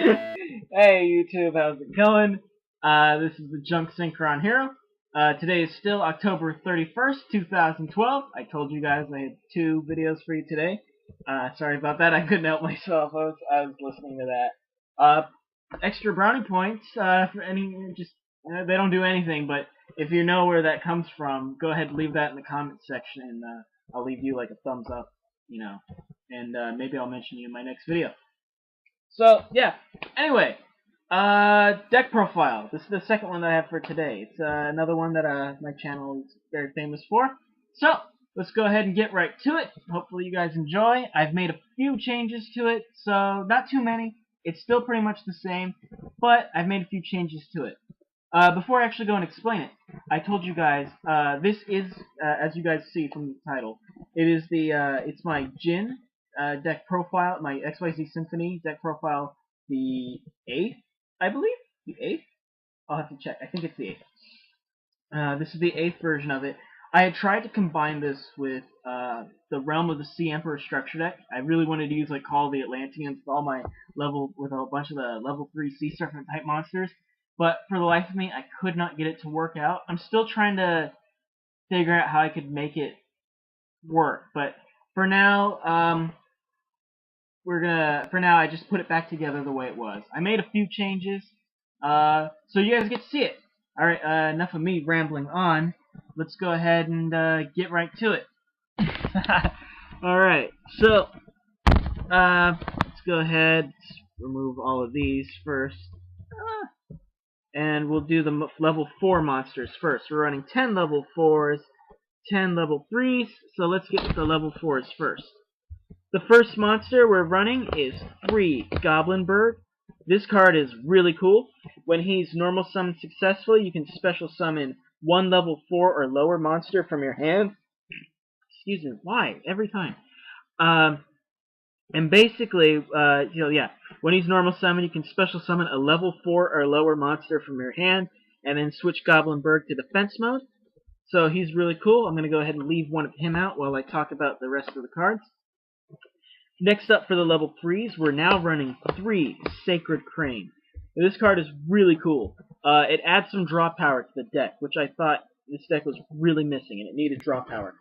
Hey YouTube, how's it going? This is the Junksynchronhero. Today is still October 31st, 2012. I told you guys I had 2 videos for you today. Sorry about that, I couldn't help myself. I was listening to that. Extra brownie points for any, they don't do anything, but if you know where that comes from, go ahead and leave that in the comments section, and I'll leave you like a thumbs up, and maybe I'll mention you in my next video. So, yeah. Anyway, deck profile. This is the second one that I have for today. It's another one that my channel is very famous for. So, let's go ahead and get right to it. Hopefully you guys enjoy. I've made a few changes to it, so not too many. It's still pretty much the same, but I've made a few changes to it. Before I actually go and explain it, I told you guys, this is, as you guys see from the title, it's my Jin deck profile, my XYZ Symphony deck profile, the 8th, I believe? The 8th? I'll have to check. I think it's the 8th. This is the 8th version of it. I had tried to combine this with the Realm of the Sea Emperor structure deck. I really wanted to use like Call of the Atlanteans with all my with a bunch of the level 3 Sea Serpent type monsters. But for the life of me, I could not get it to work out. I'm still trying to figure out how I could make it work. But for now, I just put it back together the way it was. I made a few changes, so you guys get to see it. Alright, enough of me rambling on. Let's go ahead and get right to it. Alright, so, let's go ahead, let's remove all of these first. And we'll do the level 4 monsters first. We're running 10 level 4s, 10 level 3s, so let's get the level 4s first. The first monster we're running is 3 Goblinberg. This card is really cool. When he's normal summoned successfully, you can special summon 1 level 4 or lower monster from your hand. Excuse me, why? Every time. And basically, when he's normal summoned, you can special summon a level 4 or lower monster from your hand, and then switch Goblinberg to defense mode. So he's really cool. I'm going to go ahead and leave one of him out while I talk about the rest of the cards. Next up for the level 3s, we're now running 3 Sacred Crane. Now, this card is really cool. It adds some draw power to the deck, which I thought this deck was really missing, and it needed draw power.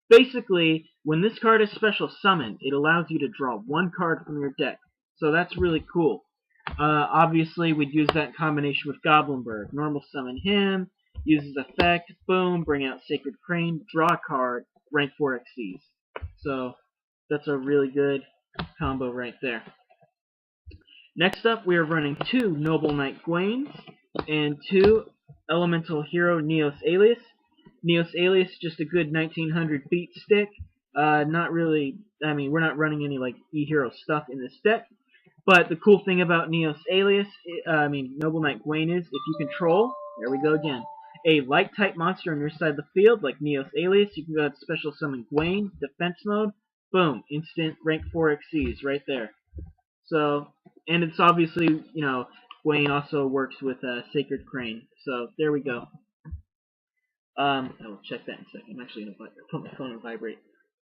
Basically, when this card is special summoned, it allows you to draw 1 card from your deck. So that's really cool. Obviously, we'd use that in combination with Goblinberg. Normal summon him, uses effect, boom, bring out Sacred Crane, draw a card, rank 4 Xyz. So that's a really good combo right there. Next up, we are running 2 Noble Knight Gwaines and 2 Elemental Hero Neos Alias. Neos Alias, just a good 1900 beat stick. Not really, we're not running any like E-Hero stuff in this deck. But the cool thing about Neos Alias, Noble Knight Gwaine is, if you control, there we go again, a light type monster on your side of the field, like Neos Alias, you can go ahead and special summon Gwaine, defense mode, boom, instant rank 4 Xyz right there. So, and it's obviously, Gwaine also works with Sacred Crane. So, there we go. I will check that in a second. I'm actually going to put my phone on vibrate.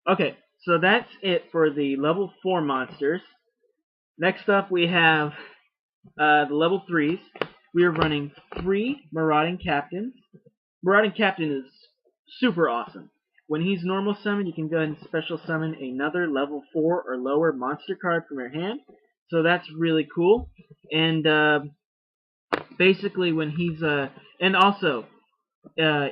Okay, so that's it for the level 4 monsters. Next up, we have the level 3s. We are running 3 Marauding Captains. Marauding Captain is super awesome. When he's normal summoned, you can go ahead and special summon another level 4 or lower monster card from your hand. So that's really cool. And basically, when he's and also, while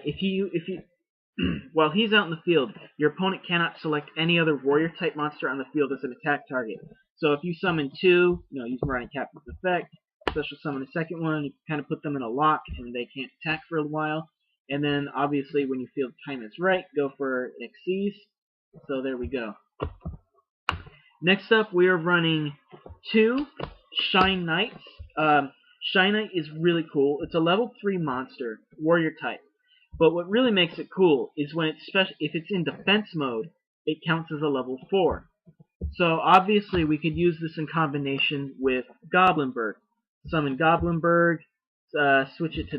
he's out in the field, your opponent cannot select any other warrior type monster on the field as an attack target. So if you summon 2, use Marauding Captain's effect, special summon a second one, you kind of put them in a lock and they can't attack for a while. And then obviously when you feel the time is right, go for Xyz. So there we go. Next up, we are running 2 Shine Knights. Shine Knight is really cool. It's a level 3 monster, warrior type. But what really makes it cool is when if it's in defense mode, it counts as a level 4. So obviously we could use this in combination with Goblinberg. Summon Goblinberg, switches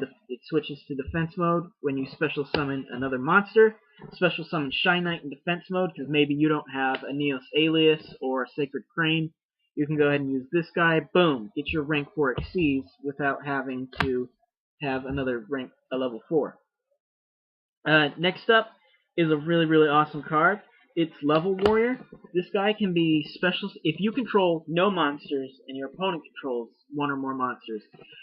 to defense mode when you special summon another monster. Special summon Shine Knight in defense mode because maybe you don't have a Neos Alias or a Sacred Crane. you can go ahead and use this guy. Boom, get your rank 4 XYZ without having to have another rank, a level 4. Next up is a really, really awesome card. It's Level Warrior. This guy can be special. If you control no monsters and your opponent controls one or more monsters,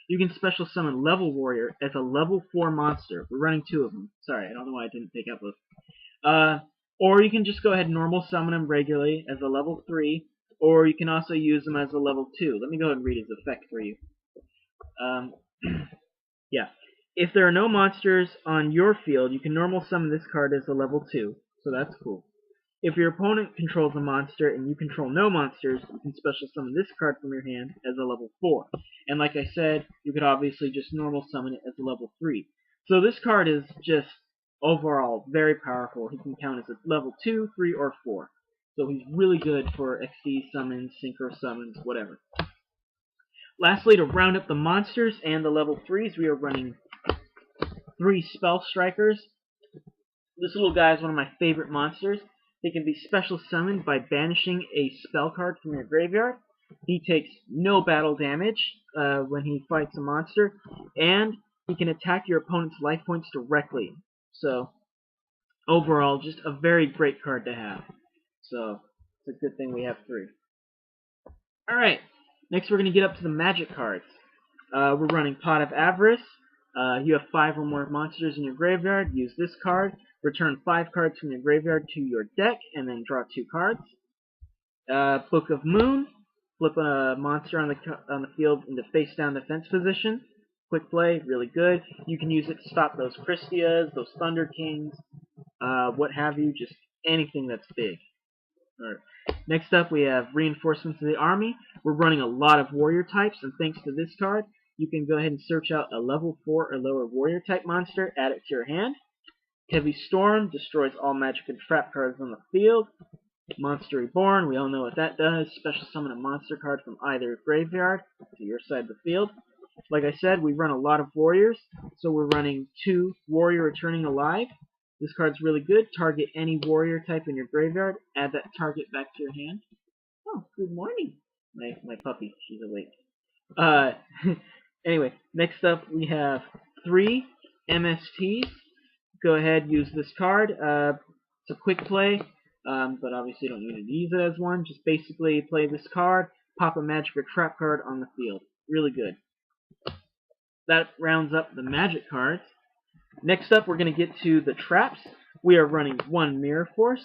you can special summon Level Warrior as a level 4 monster. We're running 2 of them. Sorry, I don't know why I didn't take out both. Or you can just go ahead and normal summon him regularly as a level 3, or you can also use him as a level 2. Let me go ahead and read his effect for you. Yeah. If there are no monsters on your field, you can normal summon this card as a level 2, so that's cool. If your opponent controls a monster and you control no monsters, you can special summon this card from your hand as a level 4. And like I said, you could obviously just normal summon it as a level 3. So this card is just overall very powerful. He can count as a level 2, 3, or 4. So he's really good for XD summons, synchro summons, whatever. Lastly, to round up the monsters and the level 3s, we are running 3 Spell Strikers. This little guy is one of my favorite monsters. He can be special summoned by banishing a spell card from your graveyard. He takes no battle damage when he fights a monster, and he can attack your opponent's life points directly. So, overall, just a very great card to have. So, it's a good thing we have 3. Alright, next we're going to get up to the magic cards. We're running Pot of Avarice. You have 5 or more monsters in your graveyard. Use this card. Return 5 cards from your graveyard to your deck, and then draw 2 cards. Book of Moon. Flip a monster on the field into face-down defense position. Quick play, really good. You can use it to stop those Christias, those Thunder Kings, what have you, just anything that's big. Alright. Next up, we have Reinforcements of the Army. We're running a lot of warrior types, and thanks to this card, you can go ahead and search out a level 4 or lower warrior type monster, add it to your hand. Heavy Storm destroys all magic and trap cards on the field. Monster Reborn, we all know what that does. Special summon a monster card from either graveyard to your side of the field. Like I said, we run a lot of warriors, so we're running 2 Warrior Returning Alive. This card's really good. Target any warrior type in your graveyard. Add that target back to your hand. Oh, good morning. My puppy, she's awake. Anyway, next up we have 3 MSTs. Go ahead, use this card. It's a quick play, but obviously you don't need to use it as one. Just basically play this card, pop a magic or trap card on the field. Really good. That rounds up the magic cards. Next up, we're going to get to the traps. We are running 1 Mirror Force.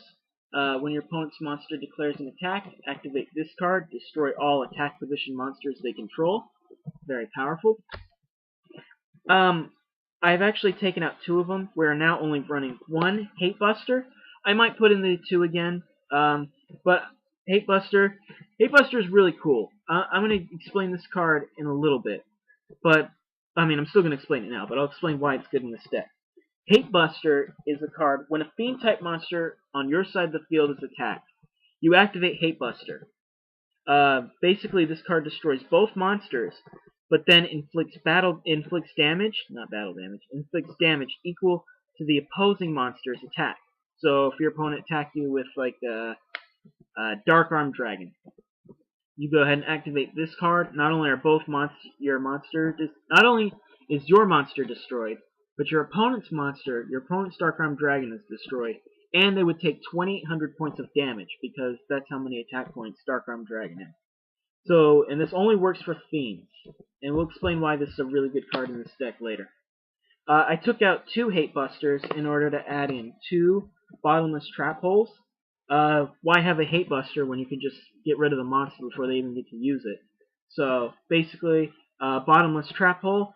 When your opponent's monster declares an attack, activate this card. Destroy all attack position monsters they control. Very powerful. I've actually taken out 2 of them. We're now only running 1 Hate Buster. I might put in the 2 again, but Hate Buster is really cool. I'm going to explain this card in a little bit, but I'm still going to explain it now, but I'll explain why it's good in this deck. Hate Buster is a card when a fiend type monster on your side of the field is attacked. You activate Hate Buster. Basically, this card destroys both monsters, but then inflicts damage equal to the opposing monster's attack. So if your opponent attacked you with like a Dark Arm Dragon, you go ahead and activate this card. Not only is your monster destroyed, but your opponent's Dark Arm Dragon is destroyed, and they would take 2,800 points of damage because that's how many attack points Dark Arm Dragon has. So, and this only works for fiends, and we'll explain why this is a really good card in this deck later. I took out 2 Hate Busters in order to add in 2 Bottomless Trap Holes. Why have a Hate Buster when you can just get rid of the monster before they even get to use it? So, basically, Bottomless Trap Hole,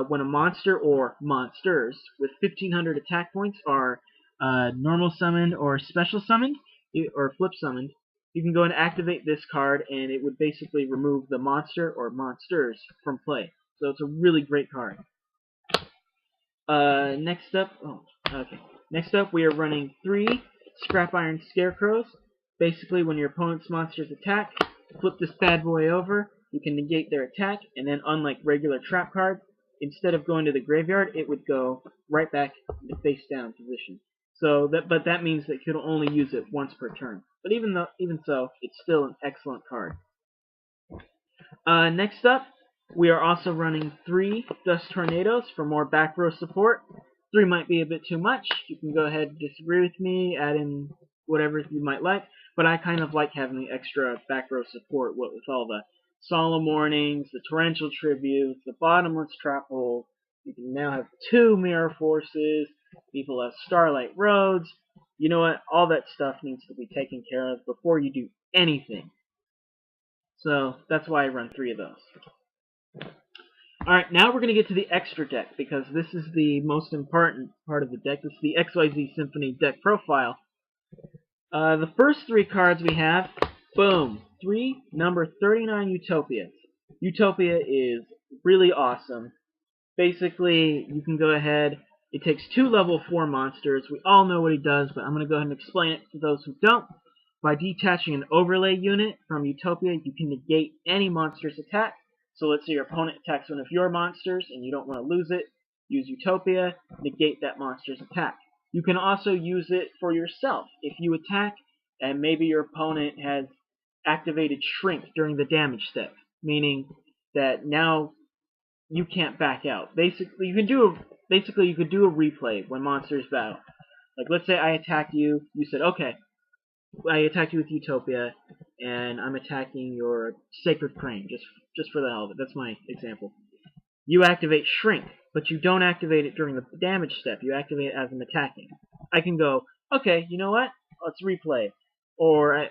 when a monster or monsters with 1,500 attack points are normal summoned or special summoned, or flip summoned, you can go and activate this card, and it would basically remove the monster or monsters from play. So it's a really great card. Next up, we are running 3 Scrap Iron Scarecrows. Basically, when your opponent's monsters attack, flip this bad boy over, you can negate their attack, and then unlike regular trap cards, instead of going to the graveyard, it would go right back into face-down position. But that means that you can only use it once per turn. But even so, it's still an excellent card. Next up, we are also running 3 Dust Tornadoes for more back row support. 3 might be a bit too much. You can go ahead and disagree with me, add in whatever you might like, but I kind of like having the extra back row support with all the solemn warnings, the torrential tributes, the bottomless trap hole. You can now have 2 mirror forces. People have starlight roads. You know what? All that stuff needs to be taken care of before you do anything. So that's why I run 3 of those. Alright, now we're going to get to the extra deck, because this is the most important part of the deck. This is the XYZ Symphony deck profile. The first 3 cards we have, boom, number 39 Utopias. Utopia is really awesome. Basically, you can go ahead, it takes 2 level 4 monsters. We all know what he does, but I'm going to go ahead and explain it to those who don't. By detaching an overlay unit from Utopia, you can negate any monster's attack. So let's say your opponent attacks one of your monsters and you don't want to lose it. Use Utopia, negate that monster's attack. You can also use it for yourself. If you attack and maybe your opponent has activated Shrink during the damage step, meaning that now you can't back out. Basically, you could do a replay when monsters battle. Like, let's say I attacked you, you said, okay, I attacked you with Utopia, and I'm attacking your Sacred Crane, just for the hell of it. That's my example. You activate Shrink, but you don't activate it during the damage step. You activate it as I'm attacking. I can go, okay, you know what? Let's replay. Or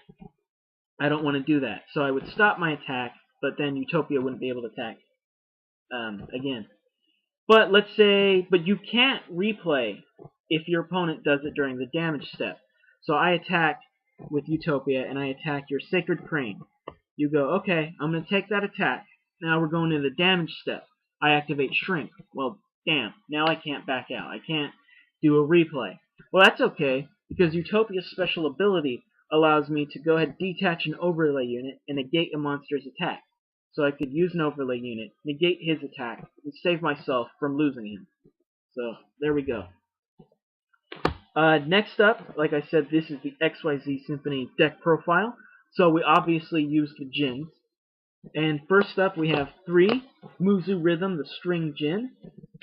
I don't want to do that. So I would stop my attack, but then Utopia wouldn't be able to attack again. But let's say, but you can't replay if your opponent does it during the damage step. So I attack with Utopia, and I attack your Sacred Crane. You go, okay, I'm going to take that attack. Now we're going to the damage step. I activate Shrink. Well, damn, now I can't back out. I can't do a replay. Well, that's okay, because Utopia's special ability allows me to go ahead and detach an overlay unit and negate a monster's attack. So I could use an overlay unit, negate his attack, and save myself from losing him. So, there we go. Next up, like I said, this is the XYZ Symphony deck profile. So we obviously use the Djinns. And first up, we have 3 Muzu Rhythm, the String Djinn.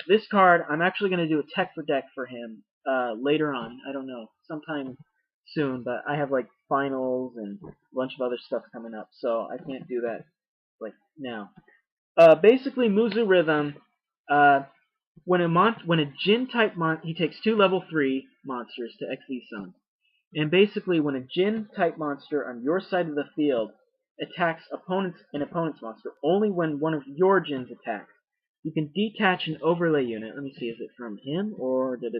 This card, I'm actually going to do a tech for deck for him later on. I don't know, sometime soon, but I have like finals and a bunch of other stuff coming up, so I can't do that like now. Basically, Muzu Rhythm, when a Djinn type he takes 2 level 3 monsters to XZ summon. And basically, when a Djinn type monster on your side of the field attacks an opponent's monster, only when one of your Djinns attacks, you can detach an overlay unit. Let me see, is it from him or you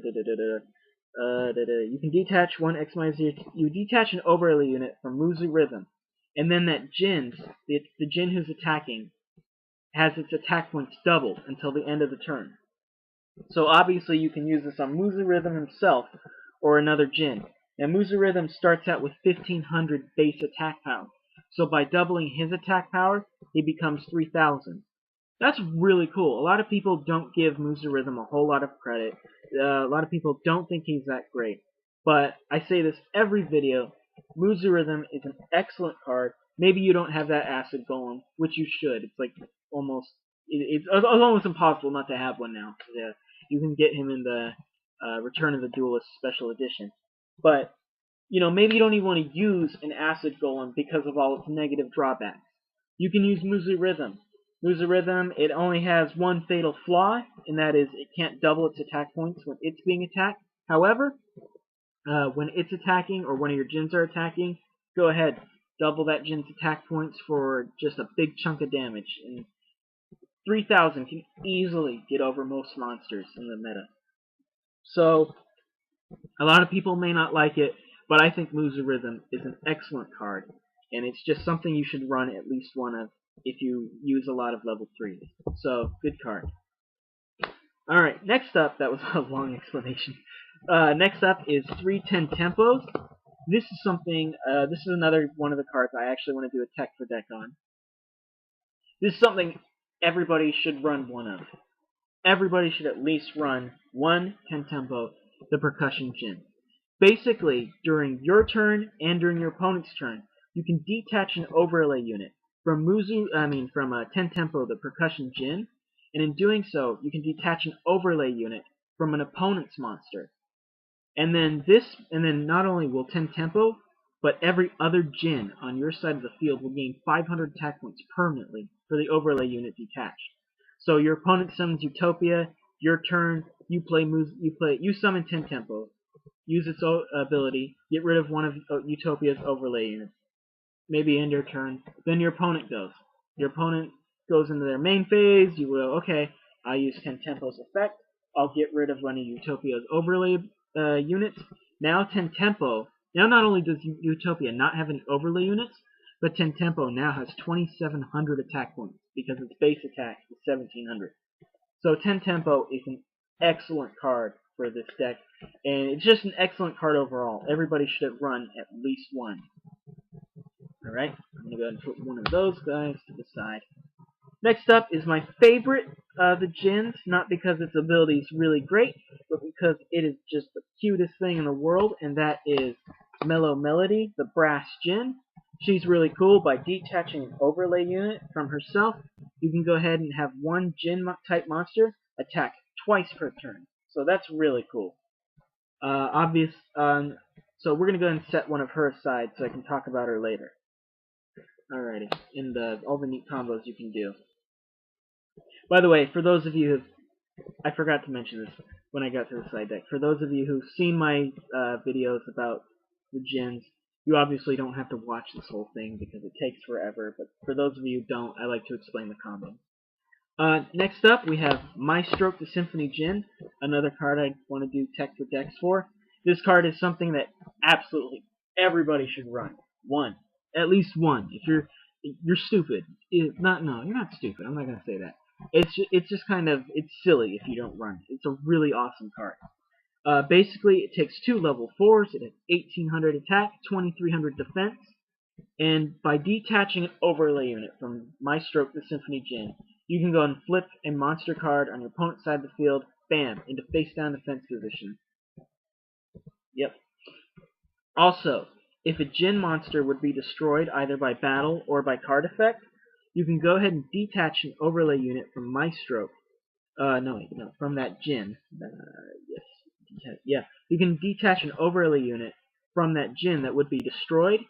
can detach one XYZ. You detach an overlay unit from Muzu Rhythm, and then that Djinn, the Djinn who's attacking, has its attack points doubled until the end of the turn. So obviously you can use this on Muzu Rhythm himself or another Djinn. Now Muzu Rhythm starts out with 1500 base attack power. So by doubling his attack power, he becomes 3000. That's really cool. A lot of people don't give Muzu Rhythm a whole lot of credit. A lot of people don't think he's that great. But I say this every video, Muzu Rhythm is an excellent card. Maybe you don't have that Acid Golem, which you should. It's like almost, it's almost impossible not to have one now. Yeah, you can get him in the Return of the Duelist Special Edition. But, you know, maybe you don't even want to use an Acid Golem because of all its negative drawbacks. You can use Muzu Rhythm. Muzu Rhythm, it only has one fatal flaw, and that is it can't double its attack points when it's being attacked. However, when it's attacking or one of your Djinns are attacking, go ahead, double that Djinn's attack points for just a big chunk of damage. And 3000 can easily get over most monsters in the meta. So, a lot of people may not like it, but I think Muzu Rhythm is an excellent card, and it's just something you should run at least one of if you use a lot of level 3s. So, good card. Alright, next up, that was a long explanation. Next up is 310 Tempos. This is something, this is another one of the cards I actually want to do a tech for deck on. This is something everybody should run one of. Everybody should at least run one 10 Tempo, the Percussion Djinn. Basically, during your turn and during your opponent's turn, you can detach an overlay unit from 10 Tempo, the percussion Jin, and in doing so, you can detach an overlay unit from an opponent's monster. And then not only will 10 Tempo, but every other Jin on your side of the field will gain 500 attack points permanently for the overlay unit detached. So your opponent summons Utopia, your turn, you summon 10 Tempo, use its ability, get rid of one of Utopia's overlay units. Maybe end your turn, then your opponent goes. Your opponent goes into their main phase, you will, okay, I use 10 Tempo's effect, I'll get rid of one of Utopia's overlay units. Now 10 Tempo, now not only does Utopia not have any overlay units, but 10 Tempo now has 2,700 attack points, because its base attack is 1,700. So 10 Tempo is an excellent card for this deck, and it's just an excellent card overall. Everybody should have run at least one. Alright, I'm going to go ahead and put one of those guys to the side. Next up is my favorite of the Jins, not because its ability is really great, but because it is just the cutest thing in the world, and that is Mellow Melody, the Brass Jin. She's really cool. By detaching an overlay unit from herself, you can go ahead and have one Jin-type monster attack twice per turn. So that's really cool. So we're going to go ahead and set one of her aside so I can talk about her later. Alrighty, and all the neat combos you can do. By the way, for those of you I forgot to mention this when I got to the side deck. For those of you who've seen my videos about the Jins, you obviously don't have to watch this whole thing because it takes forever, but for those of you who don't, I like to explain the combo. Next up, we have XYZ Symphony Jin, another card I want to do tech for decks for. This card is something that absolutely everybody should run. At least one. If you're stupid. No, you're not stupid. I'm not going to say that. It's just kind of, it's silly if you don't run it. It's a really awesome card. Basically, it takes 2 level 4s, it has 1,800 attack, 2,300 defense, and by detaching an overlay unit from XYZ Symphony Jin, you can go and flip a monster card on your opponent's side of the field, bam, into face-down defense position. Yep. Also, if a Jin monster would be destroyed either by battle or by card effect, you can go ahead and detach an overlay unit from XYZ. From that Jin. You can detach an overlay unit from that Jin that would be destroyed,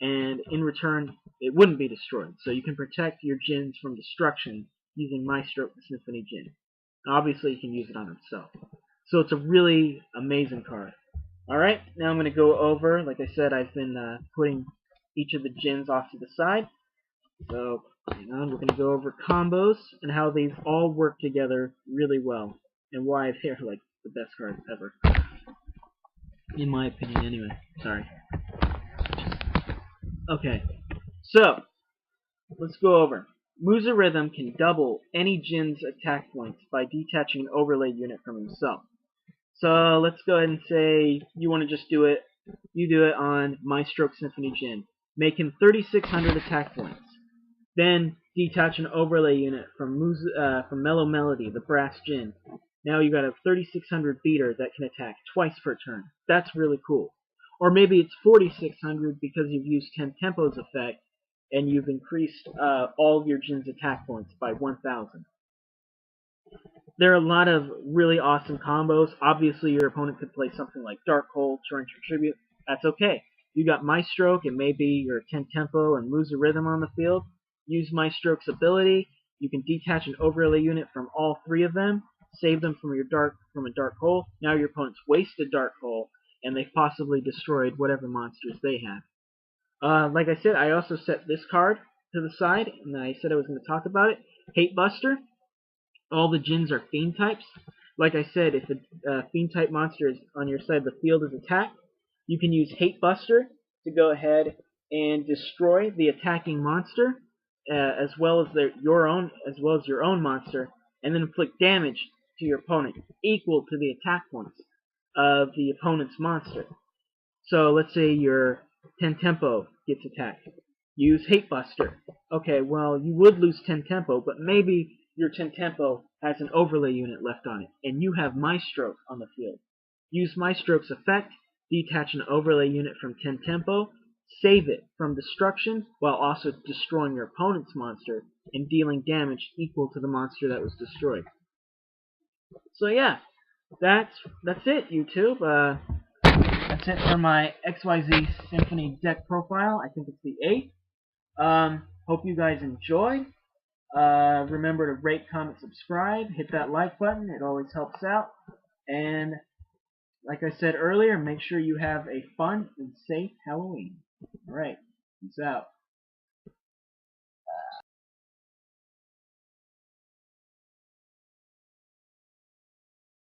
and in return, it wouldn't be destroyed. So you can protect your Jins from destruction using XYZ Symphony Jin. Obviously, you can use it on himself. So it's a really amazing card. Alright, now I'm going to go over, like I said, I've been putting each of the Jins off to the side. So, hang on, we're going to go over combos and how these all work together really well. And why they're like the best cards ever. In my opinion, anyway. Sorry. Okay, so, let's go over. Musa Rhythm can double any Jin's attack points by detaching an overlay unit from himself. So let's go ahead and say you want to just do it. You do it on XYZ Symphony Jin. Make him 3,600 attack points. Then detach an overlay unit from Mellow Melody, the Brass Jin. Now you got a 3,600 beater that can attack twice per turn. That's really cool. Or maybe it's 4,600 because you've used 10 Tempo's effect and you've increased all of your Jin's attack points by 1,000. There are a lot of really awesome combos. Obviously, your opponent could play something like Dark Hole, Torrential Tribute. That's okay. You got XYZ, and maybe your 10 Tempo and Musa Rhythm on the field. Use XYZ's ability. You can detach an overlay unit from all 3 of them. Save them from a Dark Hole. Now your opponent's wasted Dark Hole, and they've possibly destroyed whatever monsters they have. Like I said, I also set this card to the side, and I said I was going to talk about it. Hate Buster. All the Jins are Fiend types. Like I said, if a Fiend type monster is on your side of the field is attacked, you can use Hate Buster to go ahead and destroy the attacking monster, as well as your own monster, and then inflict damage to your opponent equal to the attack points of the opponent's monster. So let's say your 10 Tempo gets attacked. Use Hate Buster. Okay, well, you would lose 10 Tempo, but maybe your 10 Tempo has an overlay unit left on it, and you have XYZ on the field. Use XYZ's effect, detach an overlay unit from 10 Tempo, save it from destruction while also destroying your opponent's monster and dealing damage equal to the monster that was destroyed. So yeah, that's it, YouTube. That's it for my XYZ Symphony deck profile. I think it's the 8th. Hope you guys enjoyed. Remember to rate, comment, subscribe. Hit that like button. It always helps out. And like I said earlier, make sure you have a fun and safe Halloween. Alright, peace out.